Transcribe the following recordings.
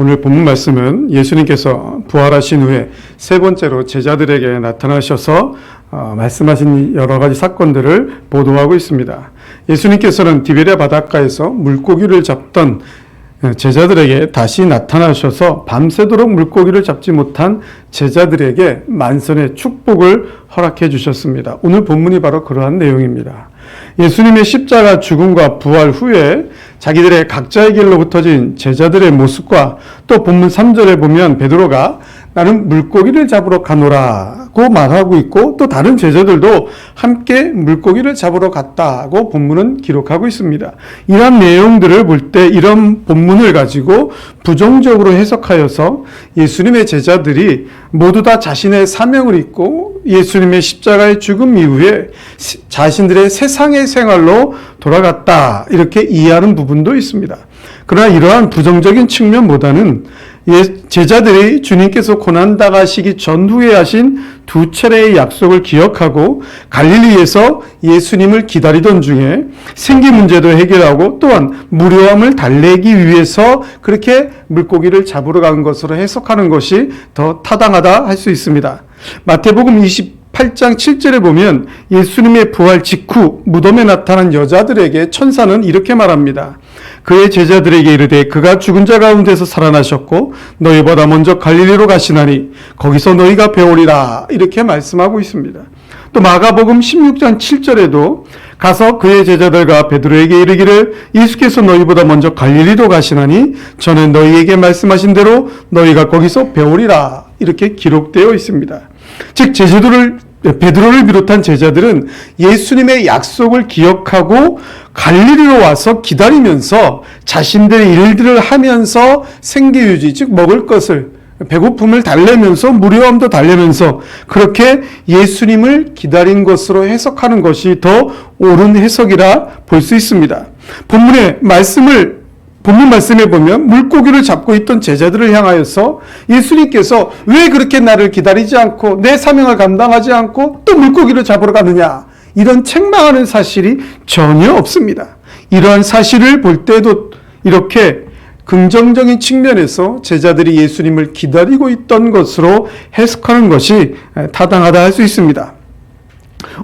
오늘 본문 말씀은 예수님께서 부활하신 후에 세 번째로 제자들에게 나타나셔서 말씀하신 여러 가지 사건들을 보도하고 있습니다. 예수님께서는 디베랴 바닷가에서 물고기를 잡던 제자들에게 다시 나타나셔서 밤새도록 물고기를 잡지 못한 제자들에게 만선의 축복을 허락해 주셨습니다. 오늘 본문이 바로 그러한 내용입니다. 예수님의 십자가 죽음과 부활 후에 자기들의 각자의 길로 흩어진 제자들의 모습과 또 본문 3절에 보면 베드로가 나는 물고기를 잡으러 가노라고 말하고 있고 또 다른 제자들도 함께 물고기를 잡으러 갔다고 본문은 기록하고 있습니다. 이런 내용들을 볼 때 이런 본문을 가지고 부정적으로 해석하여서 예수님의 제자들이 모두 다 자신의 사명을 잊고 예수님의 십자가의 죽음 이후에 자신들의 세상의 생활로 돌아갔다 이렇게 이해하는 부분도 있습니다. 그러나 이러한 부정적인 측면보다는 제자들이 주님께서 고난당하시기 전후에 하신 두 차례의 약속을 기억하고 갈릴리에서 예수님을 기다리던 중에 생기 문제도 해결하고 또한 무료함을 달래기 위해서 그렇게 물고기를 잡으러 간 것으로 해석하는 것이 더 타당하다 할 수 있습니다. 마태복음 28장 7절에 보면 예수님의 부활 직후 무덤에 나타난 여자들에게 천사는 이렇게 말합니다. 그의 제자들에게 이르되 그가 죽은 자 가운데서 살아나셨고 너희보다 먼저 갈릴리로 가시나니 거기서 너희가 배우리라 이렇게 말씀하고 있습니다. 또 마가복음 16장 7절에도 가서 그의 제자들과 베드로에게 이르기를 예수께서 너희보다 먼저 갈릴리로 가시나니 저는 너희에게 말씀하신 대로 너희가 거기서 배우리라 이렇게 기록되어 있습니다. 즉 베드로를 비롯한 제자들은 예수님의 약속을 기억하고 갈릴리로 와서 기다리면서 자신들의 일들을 하면서 생계유지, 즉 먹을 것을 배고픔을 달래면서 무료함도 달래면서 그렇게 예수님을 기다린 것으로 해석하는 것이 더 옳은 해석이라 볼 수 있습니다. 본문 말씀에 보면 물고기를 잡고 있던 제자들을 향하여서 예수님께서 왜 그렇게 나를 기다리지 않고 내 사명을 감당하지 않고 또 물고기를 잡으러 가느냐 이런 책망하는 사실이 전혀 없습니다. 이러한 사실을 볼 때도 이렇게 긍정적인 측면에서 제자들이 예수님을 기다리고 있던 것으로 해석하는 것이 타당하다 할 수 있습니다.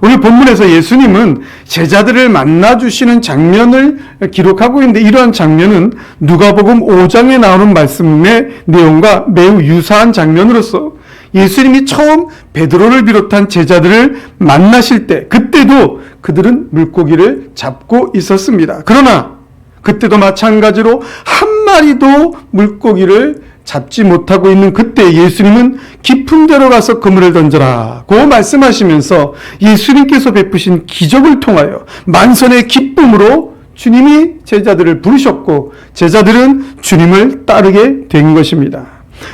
오늘 본문에서 예수님은 제자들을 만나주시는 장면을 기록하고 있는데 이러한 장면은 누가복음 5장에 나오는 말씀의 내용과 매우 유사한 장면으로서 예수님이 처음 베드로를 비롯한 제자들을 만나실 때 그때도 그들은 물고기를 잡고 있었습니다. 그러나 그때도 마찬가지로 한 마리도 물고기를 잡지 못하고 있는 그때 예수님은 깊은 데로 가서 그물을 던져라고 말씀하시면서 예수님께서 베푸신 기적을 통하여 만선의 기쁨으로 주님이 제자들을 부르셨고 제자들은 주님을 따르게 된 것입니다.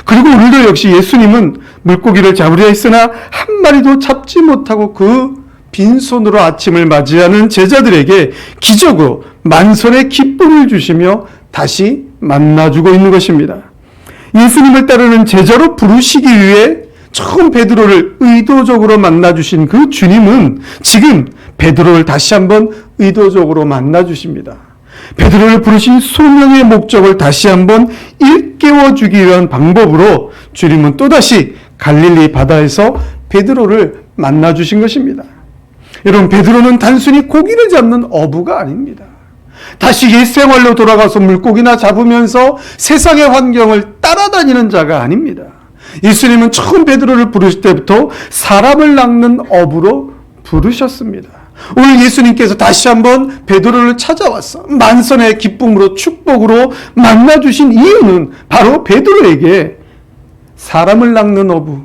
그리고 오늘도 역시 예수님은 물고기를 잡으려 했으나 한 마리도 잡지 못하고 그 빈손으로 아침을 맞이하는 제자들에게 기적으로 만선의 기쁨을 주시며 다시 만나주고 있는 것입니다. 예수님을 따르는 제자로 부르시기 위해 처음 베드로를 의도적으로 만나주신 그 주님은 지금 베드로를 다시 한번 의도적으로 만나주십니다. 베드로를 부르신 소명의 목적을 다시 한번 일깨워주기 위한 방법으로 주님은 또다시 갈릴리 바다에서 베드로를 만나주신 것입니다. 여러분, 베드로는 단순히 고기를 잡는 어부가 아닙니다. 다시 옛생활로 돌아가서 물고기나 잡으면서 세상의 환경을 따라다니는 자가 아닙니다. 예수님은 처음 베드로를 부르실 때부터 사람을 낚는 어부로 부르셨습니다. 오늘 예수님께서 다시 한번 베드로를 찾아와서 만선의 기쁨으로 축복으로 만나주신 이유는 바로 베드로에게 사람을 낚는 어부,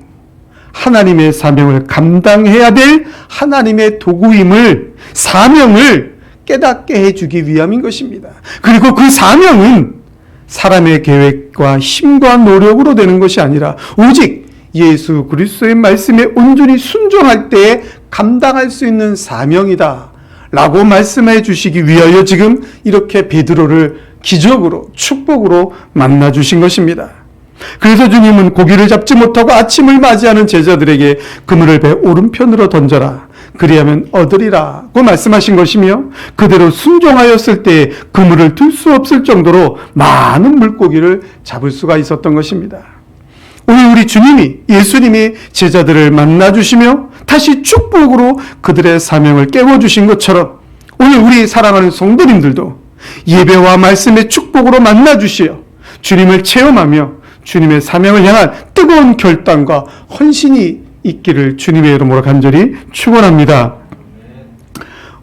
하나님의 사명을 감당해야 될 하나님의 도구임을, 사명을 깨닫게 해주기 위함인 것입니다. 그리고 그 사명은 사람의 계획과 힘과 노력으로 되는 것이 아니라 오직 예수 그리스도의 말씀에 온전히 순종할 때에 감당할 수 있는 사명이다 라고 말씀해 주시기 위하여 지금 이렇게 베드로를 기적으로 축복으로 만나 주신 것입니다. 그래서 주님은 고기를 잡지 못하고 아침을 맞이하는 제자들에게 그물을 배 오른편으로 던져라. 그리하면 얻으리라고 말씀하신 것이며, 그대로 순종하였을 때 그물을 들 수 없을 정도로 많은 물고기를 잡을 수가 있었던 것입니다. 오늘 우리 주님이, 예수님이 제자들을 만나주시며 다시 축복으로 그들의 사명을 깨워주신 것처럼, 오늘 우리 사랑하는 성도님들도 예배와 말씀의 축복으로 만나주시어 주님을 체험하며 주님의 사명을 향한 뜨거운 결단과 헌신이 있기를 주님의 이름으로 간절히 축원합니다.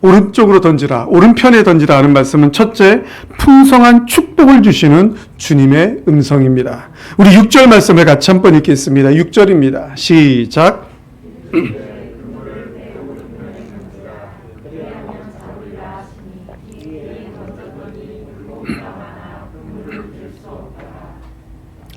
오른쪽으로 던지라, 오른편에 던지라 하는 말씀은 첫째, 풍성한 축복을 주시는 주님의 음성입니다. 우리 6절 말씀을 같이 한번 읽겠습니다. 6절입니다. 시작.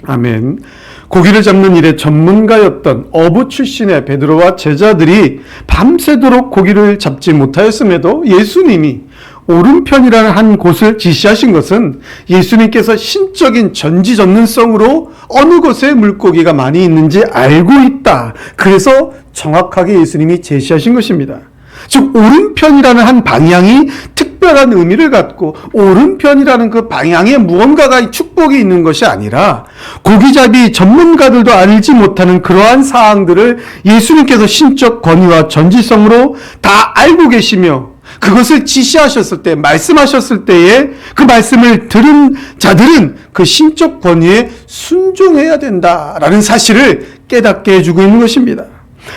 아멘. 고기를 잡는 일에 전문가였던 어부 출신의 베드로와 제자들이 밤새도록 고기를 잡지 못하였음에도 예수님이 오른편이라는 한 곳을 지시하신 것은 예수님께서 신적인 전지전능성으로 어느 곳에 물고기가 많이 있는지 알고 있다. 그래서 정확하게 예수님이 제시하신 것입니다. 즉 오른편이라는 한 방향이 특별한 의미를 갖고 오른편이라는 그 방향에 무언가가 축복이 있는 것이 아니라 고기잡이 전문가들도 알지 못하는 그러한 사항들을 예수님께서 신적 권위와 전지성으로 다 알고 계시며 그것을 지시하셨을 때, 말씀하셨을 때에 그 말씀을 들은 자들은 그 신적 권위에 순종해야 된다라는 사실을 깨닫게 해주고 있는 것입니다.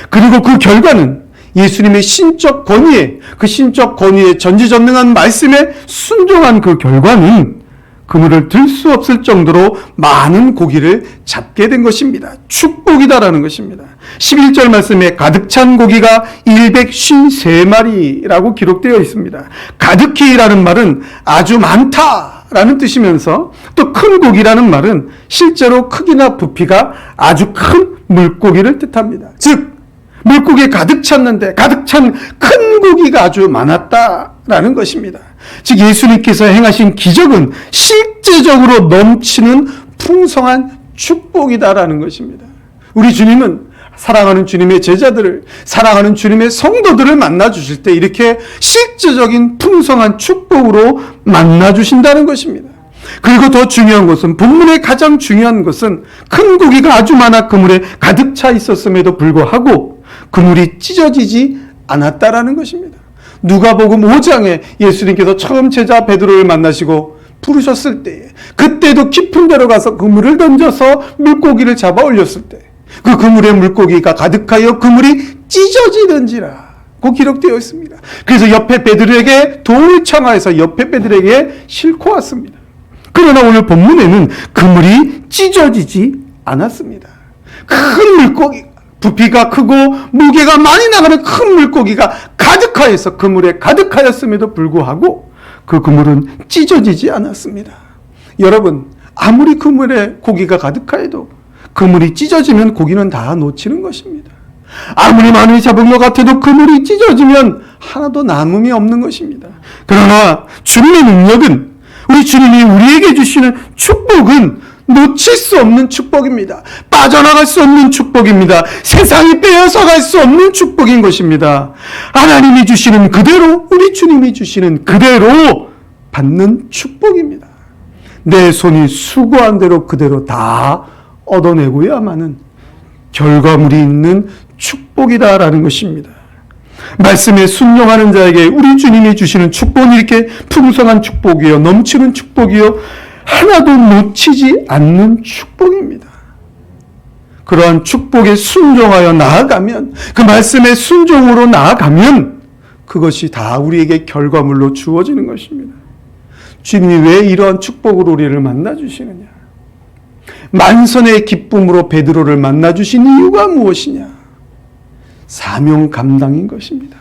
그리고 그 결과는 예수님의 신적 권위에, 그 신적 권위의 전지전능한 말씀에 순종한 그 결과는 그물을 들 수 없을 정도로 많은 고기를 잡게 된 것입니다. 축복이다라는 것입니다. 11절 말씀에 가득 찬 고기가 153마리라고 기록되어 있습니다. 가득히라는 말은 아주 많다라는 뜻이면서 또 큰 고기라는 말은 실제로 크기나 부피가 아주 큰 물고기를 뜻합니다. 즉 물고기에 가득 찼는데 가득 찬 큰 고기가 아주 많았다라는 것입니다. 즉 예수님께서 행하신 기적은 실제적으로 넘치는 풍성한 축복이다라는 것입니다. 우리 주님은 사랑하는 주님의 제자들을, 사랑하는 주님의 성도들을 만나주실 때 이렇게 실제적인 풍성한 축복으로 만나주신다는 것입니다. 그리고 더 중요한 것은, 본문의 가장 중요한 것은 큰 고기가 아주 많아 그물에 가득 차 있었음에도 불구하고 그물이 찢어지지 않았다라는 것입니다. 누가복음 5장에 예수님께서 처음 제자 베드로를 만나시고 부르셨을 때에, 그때도 깊은 데로 가서 그물을 던져서 물고기를 잡아 올렸을 때 그 그물에 물고기가 가득하여 그물이 찢어지는지라고 기록되어 있습니다. 그래서 옆에 베드로에게 돌을 청하여서 옆에 베드로에게 싣고 왔습니다. 그러나 오늘 본문에는 그물이 찢어지지 않았습니다. 큰 물고기, 부피가 크고 무게가 많이 나가는 큰 물고기가 가득하여서 그물에 가득하였음에도 불구하고 그 그물은 찢어지지 않았습니다. 여러분, 아무리 그물에 고기가 가득하여도 그물이 찢어지면 고기는 다 놓치는 것입니다. 아무리 많이 잡은 것 같아도 그물이 찢어지면 하나도 남음이 없는 것입니다. 그러나 주님의 능력은, 우리 주님이 우리에게 주시는 축복은 놓칠 수 없는 축복입니다. 빠져나갈 수 없는 축복입니다. 세상이 빼앗아갈 수 없는 축복인 것입니다. 하나님이 주시는 그대로, 우리 주님이 주시는 그대로 받는 축복입니다. 내 손이 수고한 대로 그대로 다 얻어내고야만은 결과물이 있는 축복이다라는 것입니다. 말씀에 순종하는 자에게 우리 주님이 주시는 축복은 이렇게 풍성한 축복이요, 넘치는 축복이요, 하나도 놓치지 않는 축복입니다. 그러한 축복에 순종하여 나아가면, 그 말씀의 순종으로 나아가면 그것이 다 우리에게 결과물로 주어지는 것입니다. 주님이 왜 이러한 축복으로 우리를 만나주시느냐? 만선의 기쁨으로 베드로를 만나주신 이유가 무엇이냐? 사명 감당인 것입니다.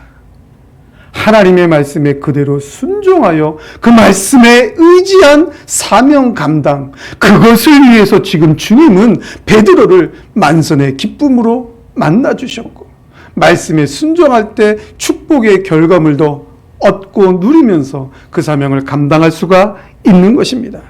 하나님의 말씀에 그대로 순종하여 그 말씀에 의지한 사명 감당, 그것을 위해서 지금 주님은 베드로를 만선의 기쁨으로 만나주셨고, 말씀에 순종할 때 축복의 결과물도 얻고 누리면서 그 사명을 감당할 수가 있는 것입니다.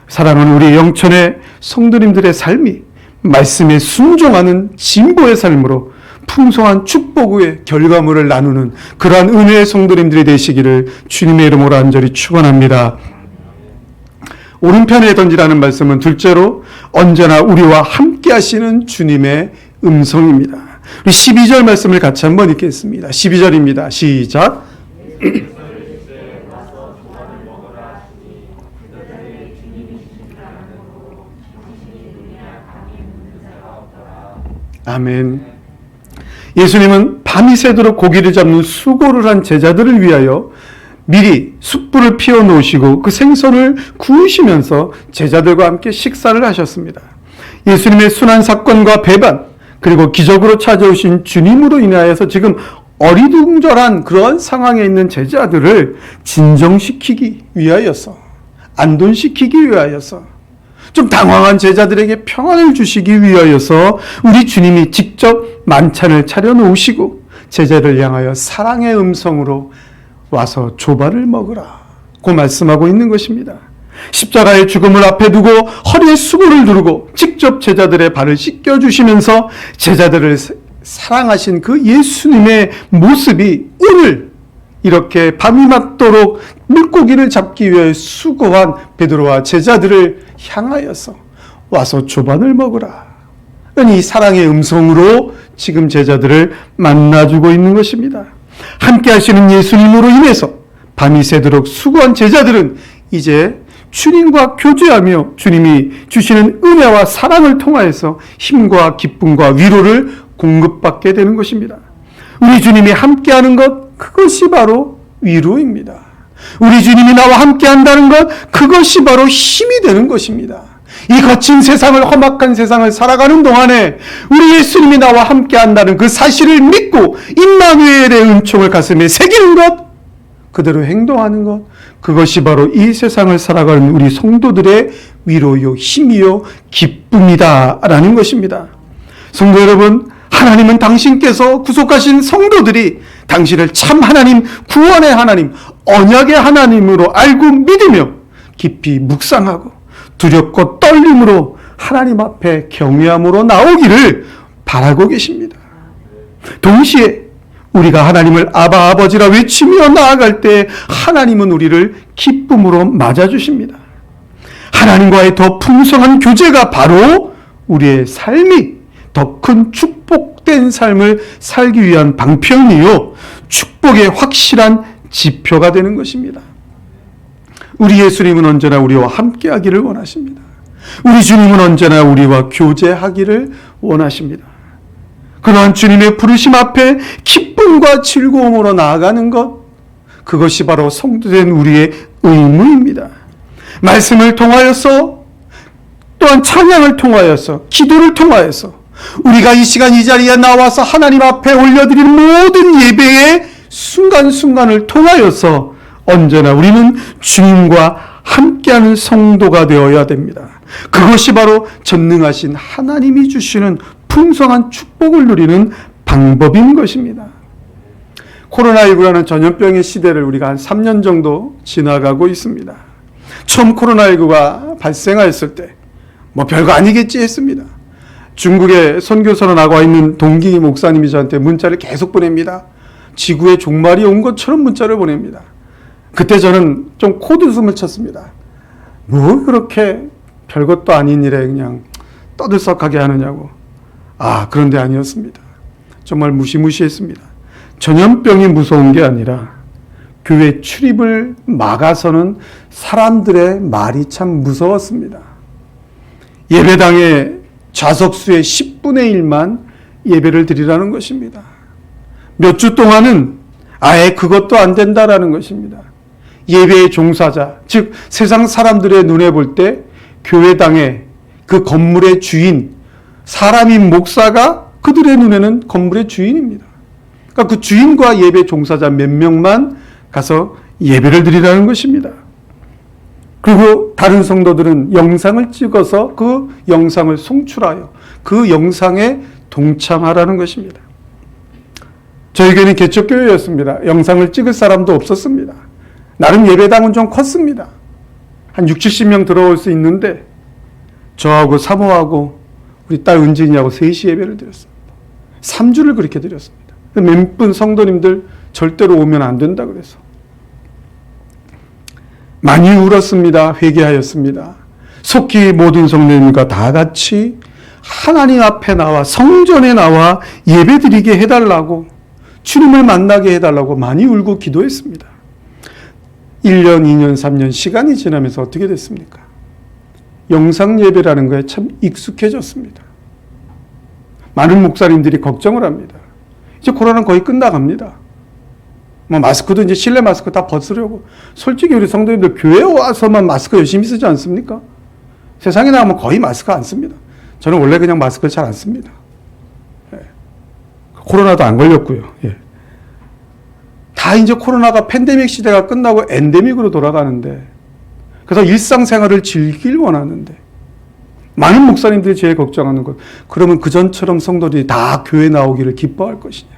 사랑하는 우리 영천의 성도님들의 삶이 말씀에 순종하는 진보의 삶으로 풍성한 축복 후에 결과물을 나누는 그러한 은혜의 성도님들이 되시기를 주님의 이름으로 간절히 축원합니다. 오른편에 던지라는 말씀은 둘째로 언제나 우리와 함께 하시는 주님의 음성입니다. 우리 12절 말씀을 같이 한번 읽겠습니다. 12절입니다. 시작. 아멘. 예수님은 밤이 새도록 고기를 잡는 수고를 한 제자들을 위하여 미리 숯불을 피워 놓으시고 그 생선을 구우시면서 제자들과 함께 식사를 하셨습니다. 예수님의 순환 사건과 배반 그리고 기적으로 찾아오신 주님으로 인하여서 지금 어리둥절한 그런 상황에 있는 제자들을 진정시키기 위하여서, 안돈시키기 위하여서, 좀 당황한 제자들에게 평안을 주시기 위하여서 우리 주님이 직접 만찬을 차려놓으시고 제자를 향하여 사랑의 음성으로 와서 조반을 먹으라 고 말씀하고 있는 것입니다. 십자가의 죽음을 앞에 두고 허리에 수고를 두르고 직접 제자들의 발을 씻겨주시면서 제자들을 사랑하신 그 예수님의 모습이 오늘 이렇게 밤이 맞도록 물고기를 잡기 위해 수고한 베드로와 제자들을 향하여서 와서 조반을 먹으라. 이 사랑의 음성으로 지금 제자들을 만나주고 있는 것입니다. 함께 하시는 예수님으로 인해서 밤이 새도록 수고한 제자들은 이제 주님과 교제하며 주님이 주시는 은혜와 사랑을 통하여서 힘과 기쁨과 위로를 공급받게 되는 것입니다. 우리 주님이 함께하는 것, 그것이 바로 위로입니다. 우리 주님이 나와 함께한다는 것, 그것이 바로 힘이 되는 것입니다. 이 거친 세상을, 험악한 세상을 살아가는 동안에 우리 예수님이 나와 함께한다는 그 사실을 믿고 임마누엘의 은총을 가슴에 새기는 것, 그대로 행동하는 것, 그것이 바로 이 세상을 살아가는 우리 성도들의 위로요, 힘이요, 기쁨이다라는 것입니다. 성도 여러분, 하나님은 당신께서 구속하신 성도들이 당신을 참 하나님, 구원의 하나님, 언약의 하나님으로 알고 믿으며 깊이 묵상하고 두렵고 떨림으로 하나님 앞에 경외함으로 나오기를 바라고 계십니다. 동시에 우리가 하나님을 아바 아버지라 외치며 나아갈 때 하나님은 우리를 기쁨으로 맞아주십니다. 하나님과의 더 풍성한 교제가 바로 우리의 삶이 더 큰 축복된 삶을 살기 위한 방편이요, 축복의 확실한 지표가 되는 것입니다. 우리 예수님은 언제나 우리와 함께하기를 원하십니다. 우리 주님은 언제나 우리와 교제하기를 원하십니다. 그러한 주님의 부르심 앞에 기쁨과 즐거움으로 나아가는 것, 그것이 바로 성도된 우리의 의무입니다. 말씀을 통하여서, 또한 찬양을 통하여서, 기도를 통하여서 우리가 이 시간 이 자리에 나와서 하나님 앞에 올려드린 모든 예배의 순간순간을 통하여서 언제나 우리는 주님과 함께하는 성도가 되어야 됩니다. 그것이 바로 전능하신 하나님이 주시는 풍성한 축복을 누리는 방법인 것입니다. 코로나19라는 전염병의 시대를 우리가 한 3년 정도 지나가고 있습니다. 처음 코로나19가 발생하였을 때 뭐 별거 아니겠지 했습니다. 중국에 선교사로 나가 있는 동기 목사님이 저한테 문자를 계속 보냅니다. 지구의 종말이 온 것처럼 문자를 보냅니다. 그때 저는 좀 코웃음을 쳤습니다. 뭐 그렇게 별것도 아닌 일에 그냥 떠들썩하게 하느냐고. 그런데 아니었습니다. 정말 무시무시했습니다. 전염병이 무서운 게 아니라 교회 출입을 막아서는 사람들의 말이 참 무서웠습니다. 예배당에 좌석수의 10분의 1만 예배를 드리라는 것입니다. 몇 주 동안은 아예 그것도 안 된다라는 것입니다. 예배의 종사자, 즉 세상 사람들의 눈에 볼 때 교회당의 그 건물의 주인, 사람인 목사가 그들의 눈에는 건물의 주인입니다. 그러니까 그 주인과 예배 종사자 몇 명만 가서 예배를 드리라는 것입니다. 그리고 다른 성도들은 영상을 찍어서 그 영상을 송출하여 그 영상에 동참하라는 것입니다. 저희 교회는 개척교회였습니다. 영상을 찍을 사람도 없었습니다. 나름 예배당은 좀 컸습니다. 한 60, 70명 들어올 수 있는데 저하고 사모하고 우리 딸 은진이하고 셋이 예배를 드렸습니다. 3주를 그렇게 드렸습니다. 몇 분 성도님들 절대로 오면 안 된다 그래서. 많이 울었습니다. 회개하였습니다. 속히 모든 성도님과 다 같이 하나님 앞에 나와 성전에 나와 예배드리게 해달라고, 주님을 만나게 해달라고 많이 울고 기도했습니다. 1년, 2년, 3년 시간이 지나면서 어떻게 됐습니까? 영상 예배라는 거에 참 익숙해졌습니다. 많은 목사님들이 걱정을 합니다. 이제 코로나는 거의 끝나갑니다. 마스크도 이제 실내 마스크 다 벗으려고. 솔직히 우리 성도님들 교회 와서만 마스크 열심히 쓰지 않습니까? 세상에 나가면 거의 마스크 안 씁니다. 저는 원래 그냥 마스크를 잘 안 씁니다. 예. 코로나도 안 걸렸고요. 예. 다 이제 코로나가 팬데믹 시대가 끝나고 엔데믹으로 돌아가는데, 그래서 일상생활을 즐길 원하는데, 많은 목사님들이 제일 걱정하는 것, 그러면 그전처럼 성도들이 다 교회 나오기를 기뻐할 것이냐.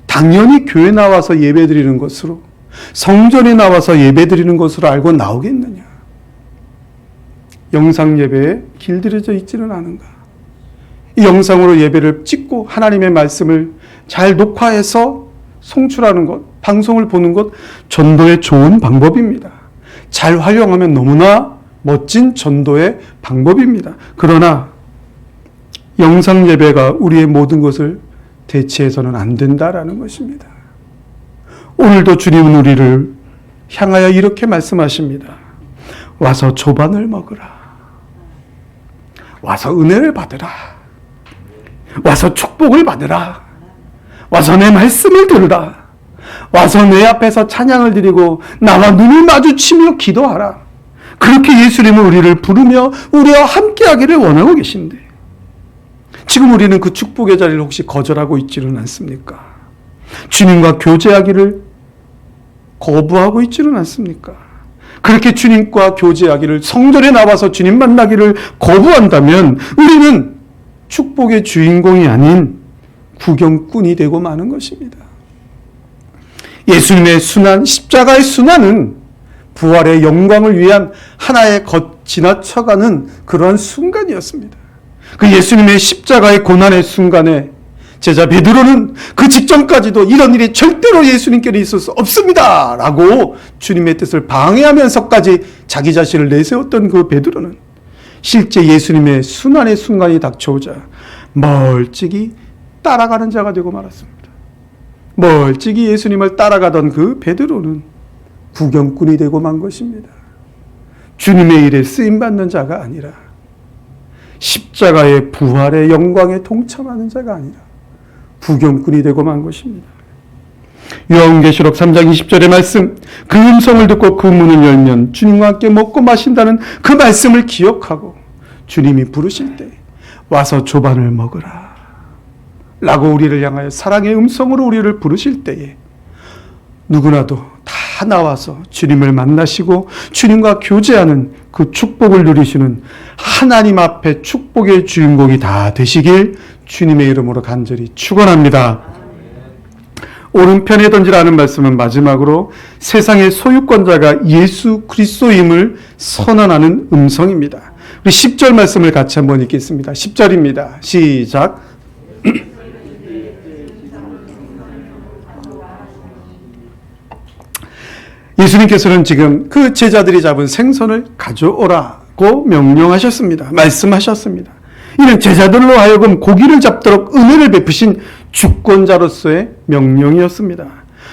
당연히 교회 나와서 예배드리는 것으로, 성전에 나와서 예배드리는 것으로 알고 나오겠느냐. 영상 예배에 길들여져 있지는 않은가. 이 영상으로 예배를 찍고 하나님의 말씀을 잘 녹화해서 송출하는 것, 방송을 보는 것, 전도의 좋은 방법입니다. 잘 활용하면 너무나 멋진 전도의 방법입니다. 그러나 영상 예배가 우리의 모든 것을 대체해서는 안 된다라는 것입니다. 오늘도 주님은 우리를 향하여 이렇게 말씀하십니다. 와서 조반을 먹으라. 와서 은혜를 받으라. 와서 축복을 받으라. 와서 내 말씀을 들으라. 와서 내 앞에서 찬양을 드리고 나와 눈을 마주치며 기도하라. 그렇게 예수님은 우리를 부르며 우리와 함께하기를 원하고 계신데, 지금 우리는 그 축복의 자리를 혹시 거절하고 있지는 않습니까? 주님과 교제하기를 거부하고 있지는 않습니까? 그렇게 주님과 교제하기를, 성전에 나와서 주님 만나기를 거부한다면 우리는 축복의 주인공이 아닌 구경꾼이 되고 마는 것입니다. 예수님의 순환, 십자가의 순환은 부활의 영광을 위한 하나의 지나쳐가는 그러한 순간이었습니다. 그 예수님의 십자가의 고난의 순간에 제자 베드로는 그 직전까지도 이런 일이 절대로 예수님께는 있을 수 없습니다 라고 주님의 뜻을 방해하면서까지 자기 자신을 내세웠던 그 베드로는 실제 예수님의 순환의 순간이 닥쳐오자 멀찍이 따라가는 자가 되고 말았습니다. 멀찍이 예수님을 따라가던 그 베드로는 구경꾼이 되고 만 것입니다. 주님의 일에 쓰임받는 자가 아니라, 십자가의 부활의 영광에 동참하는 자가 아니라 구경꾼이 되고 만 것입니다. 요한계시록 3장 20절의 말씀, 그 음성을 듣고 그 문을 열면 주님과 함께 먹고 마신다는 그 말씀을 기억하고 주님이 부르실 때 와서 조반을 먹으라 라고 우리를 향하여 사랑의 음성으로 우리를 부르실 때에 누구나도 다 나와서 주님을 만나시고 주님과 교제하는 그 축복을 누리시는 하나님 앞에 축복의 주인공이 다 되시길 주님의 이름으로 간절히 축원합니다. 오른편에 던지라는 말씀은 마지막으로 세상의 소유권자가 예수 그리스도임을 선언하는 음성입니다. 우리 10절 말씀을 같이 한번 읽겠습니다. 10절입니다. 시작. 예수님께서는 지금 그 제자들이 잡은 생선을 가져오라고 명령하셨습니다. 말씀하셨습니다. 이는 제자들로 하여금 고기를 잡도록 은혜를 베푸신 주권자로서의 명령이었습니다.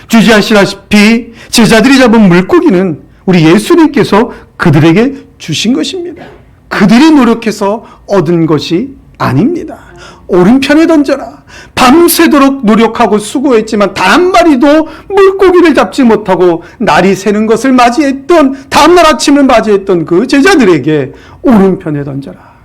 주지하시다시피 제자들이 잡은 물고기는 우리 예수님께서 그들에게 주신 것입니다. 그들이 노력해서 얻은 것이 아닙니다. 오른편에 던져라. 밤새도록 노력하고 수고했지만 단 한 마리도 물고기를 잡지 못하고 날이 새는 것을 맞이했던, 다음날 아침을 맞이했던 그 제자들에게 오른편에 던져라.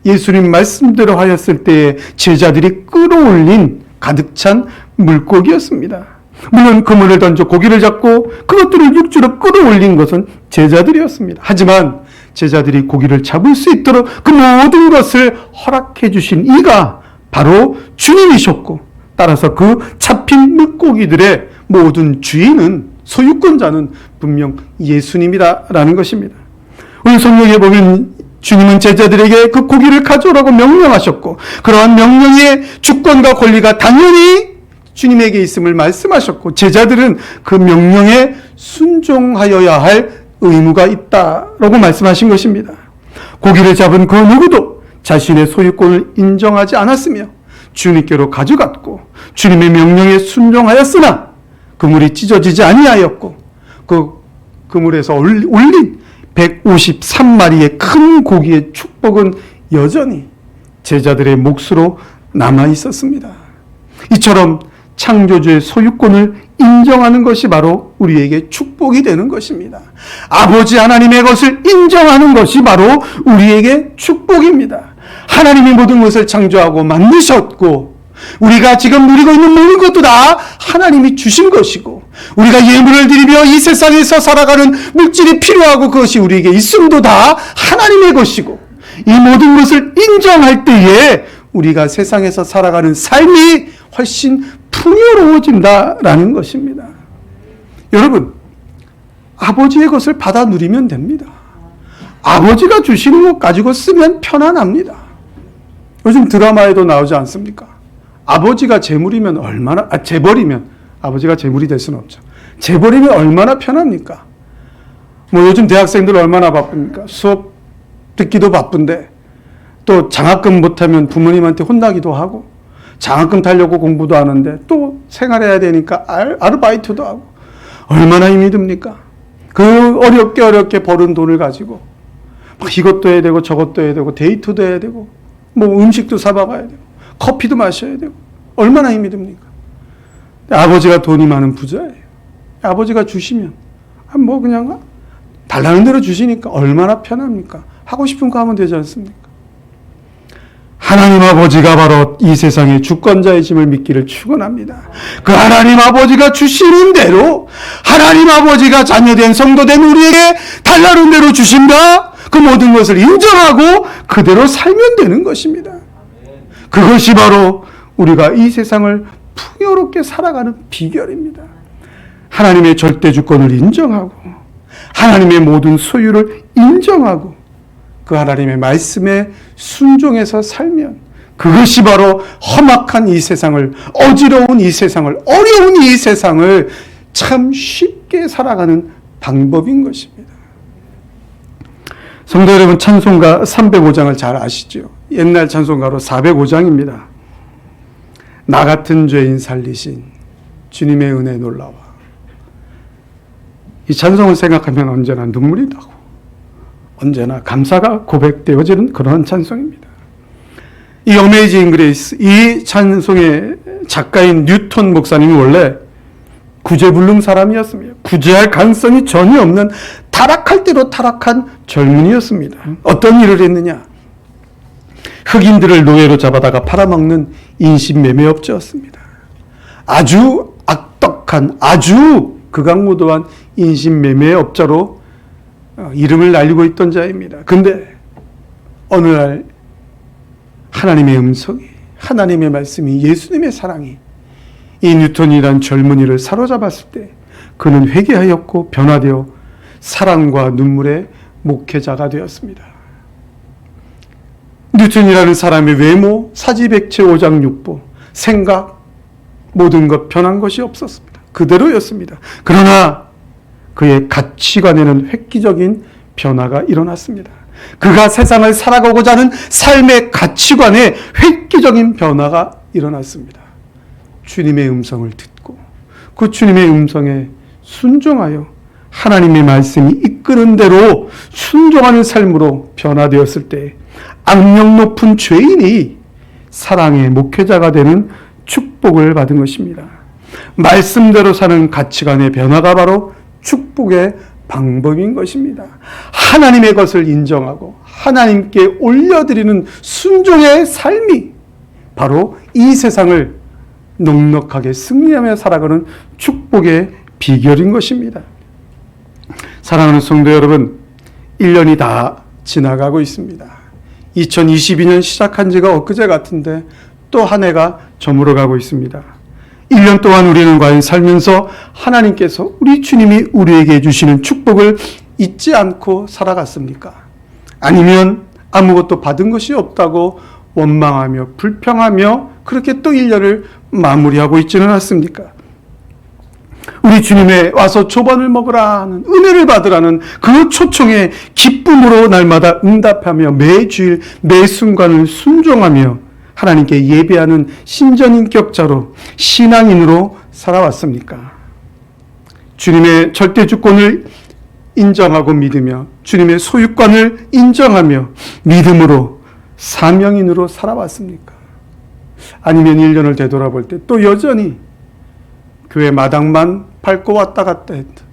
예수님 말씀대로 하였을 때에 제자들이 끌어올린 가득 찬 물고기였습니다. 물론 그물을 던져 고기를 잡고 그것들을 육지로 끌어올린 것은 제자들이었습니다. 하지만 제자들이 고기를 잡을 수 있도록 그 모든 것을 허락해 주신 이가 바로 주님이셨고, 따라서 그 잡힌 물고기들의 모든 주인은, 소유권자는 분명 예수님이라는 것입니다. 오늘 성경에 보면 주님은 제자들에게 그 고기를 가져오라고 명령하셨고, 그러한 명령의 주권과 권리가 당연히 주님에게 있음을 말씀하셨고, 제자들은 그 명령에 순종하여야 할 의무가 있다라고 말씀하신 것입니다. 고기를 잡은 그 누구도 자신의 소유권을 인정하지 않았으며 주님께로 가져갔고, 주님의 명령에 순종하였으나 그물이 찢어지지 아니하였고, 그 그물에서 올린 153마리의 큰 고기의 축복은 여전히 제자들의 몫으로 남아 있었습니다. 이처럼 창조주의 소유권을 인정하는 것이 바로 우리에게 축복이 되는 것입니다. 아버지 하나님의 것을 인정하는 것이 바로 우리에게 축복입니다. 하나님이 모든 것을 창조하고 만드셨고, 우리가 지금 누리고 있는 모든 것도 다 하나님이 주신 것이고, 우리가 예물을 드리며 이 세상에서 살아가는 물질이 필요하고 그것이 우리에게 있음도 다 하나님의 것이고, 이 모든 것을 인정할 때에 우리가 세상에서 살아가는 삶이 훨씬 풍요로워진다라는 것입니다. 여러분, 아버지의 것을 받아 누리면 됩니다. 아버지가 주시는 것 가지고 쓰면 편안합니다. 요즘 드라마에도 나오지 않습니까? 아버지가 재물이면 재벌이면, 아버지가 재물이 될 수는 없죠. 재벌이면 얼마나 편합니까? 뭐 요즘 대학생들 얼마나 바쁩니까? 수업 듣기도 바쁜데, 또 장학금 못하면 부모님한테 혼나기도 하고, 장학금 타려고 공부도 하는데 또 생활해야 되니까 아르바이트도 하고, 얼마나 힘이 듭니까? 그 어렵게 버는 돈을 가지고 이것도 해야 되고 저것도 해야 되고 데이트도 해야 되고 뭐 음식도 사봐야 되고 커피도 마셔야 되고, 얼마나 힘이 듭니까? 아버지가 돈이 많은 부자예요. 아버지가 주시면 뭐 그냥 달라는 대로 주시니까 얼마나 편합니까? 하고 싶은 거 하면 되지 않습니까? 하나님 아버지가 바로 이 세상의 주권자이심을 믿기를 축원합니다. 그 하나님 아버지가 주시는 대로, 하나님 아버지가 자녀된 성도된 우리에게 달라는 대로 주신다, 그 모든 것을 인정하고 그대로 살면 되는 것입니다. 그것이 바로 우리가 이 세상을 풍요롭게 살아가는 비결입니다. 하나님의 절대 주권을 인정하고, 하나님의 모든 소유를 인정하고, 그 하나님의 말씀에 순종해서 살면, 그것이 바로 험악한 이 세상을, 어지러운 이 세상을, 어려운 이 세상을 참 쉽게 살아가는 방법인 것입니다. 성도 여러분, 찬송가 305장을 잘 아시죠? 옛날 찬송가로 405장입니다. 나 같은 죄인 살리신 주님의 은혜 놀라워. 이 찬송을 생각하면 언제나 눈물이 나고 언제나 감사가 고백되어지는 그러한 찬송입니다. 이 어메이징 그레이스, 이 찬송의 작가인 뉴턴 목사님이 원래 구제불능 사람이었습니다. 구제할 가능성이 전혀 없는 타락할 대로 타락한 젊은이였습니다. 어떤 일을 했느냐? 흑인들을 노예로 잡아다가 팔아먹는 인신매매업자였습니다. 아주 악덕한, 아주 극악무도한 인신매매업자로 이름을 날리고 있던 자입니다. 근데 어느 날 하나님의 음성이, 하나님의 말씀이, 예수님의 사랑이 이 뉴턴이란 젊은이를 사로잡았을 때 그는 회개하였고 변화되어 사랑과 눈물의 목회자가 되었습니다. 뉴턴이라는 사람의 외모, 사지백체, 오장육부, 생각, 모든 것 변한 것이 없었습니다. 그대로였습니다. 그러나 그의 가치관에는 획기적인 변화가 일어났습니다. 그가 세상을 살아가고자 하는 삶의 가치관에 획기적인 변화가 일어났습니다. 주님의 음성을 듣고 그 주님의 음성에 순종하여 하나님의 말씀이 이끄는 대로 순종하는 삶으로 변화되었을 때 악명 높은 죄인이 사랑의 목회자가 되는 축복을 받은 것입니다. 말씀대로 사는 가치관의 변화가 바로 축복의 방법인 것입니다. 하나님의 것을 인정하고 하나님께 올려드리는 순종의 삶이 바로 이 세상을 넉넉하게 승리하며 살아가는 축복의 비결인 것입니다. 사랑하는 성도 여러분, 1년이 다 지나가고 있습니다. 2022년 시작한 지가 엊그제 같은데 또 한 해가 저물어가고 있습니다. 1년 동안 우리는 과연 살면서 하나님께서, 우리 주님이 우리에게 주시는 축복을 잊지 않고 살아갔습니까? 아니면 아무것도 받은 것이 없다고 원망하며 불평하며 그렇게 또 1년을 마무리하고 있지는 않습니까? 우리 주님의 와서 조반을 먹으라 하는, 은혜를 받으라는 그 초청에 기쁨으로 날마다 응답하며 매주일 매 순간을 순종하며 하나님께 예배하는 신전인격자로, 신앙인으로 살아왔습니까? 주님의 절대 주권을 인정하고 믿으며 주님의 소유권을 인정하며 믿음으로 사명인으로 살아왔습니까? 아니면 1년을 되돌아볼 때 또 여전히 교회 마당만 밟고 왔다 갔다 했던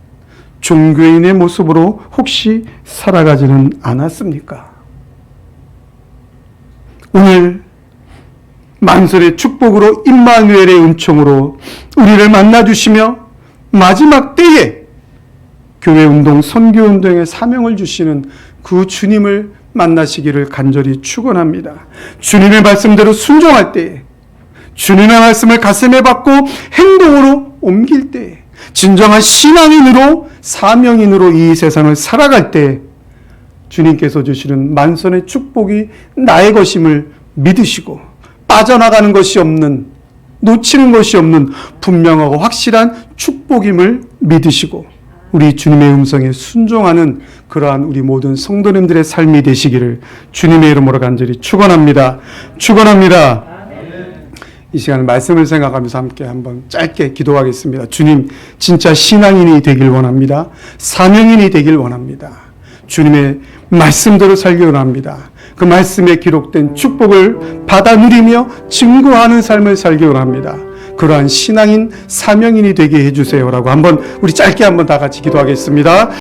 종교인의 모습으로 혹시 살아가지는 않았습니까? 오늘 만설의 축복으로 임마누엘의 은총으로 우리를 만나주시며 마지막 때에 교회운동, 선교운동의 사명을 주시는 그 주님을 만나시기를 간절히 축원합니다. 주님의 말씀대로 순종할 때에, 주님의 말씀을 가슴에 받고 행동으로 옮길 때에, 진정한 신앙인으로 사명인으로 이 세상을 살아갈 때에 주님께서 주시는 만선의 축복이 나의 것임을 믿으시고 빠져나가는 것이 없는, 놓치는 것이 없는 분명하고 확실한 축복임을 믿으시고 우리 주님의 음성에 순종하는 그러한 우리 모든 성도님들의 삶이 되시기를 주님의 이름으로 간절히 축원합니다. 축원합니다. 이 시간 말씀을 생각하면서 함께 한번 짧게 기도하겠습니다. 주님, 진짜 신앙인이 되길 원합니다. 사명인이 되길 원합니다. 주님의 말씀대로 살기 원합니다. 그 말씀에 기록된 축복을 받아 누리며 증거하는 삶을 살기 원합니다. 그러한 신앙인, 사명인이 되게 해주세요라고 한번 우리 짧게 한번 다 같이 기도하겠습니다.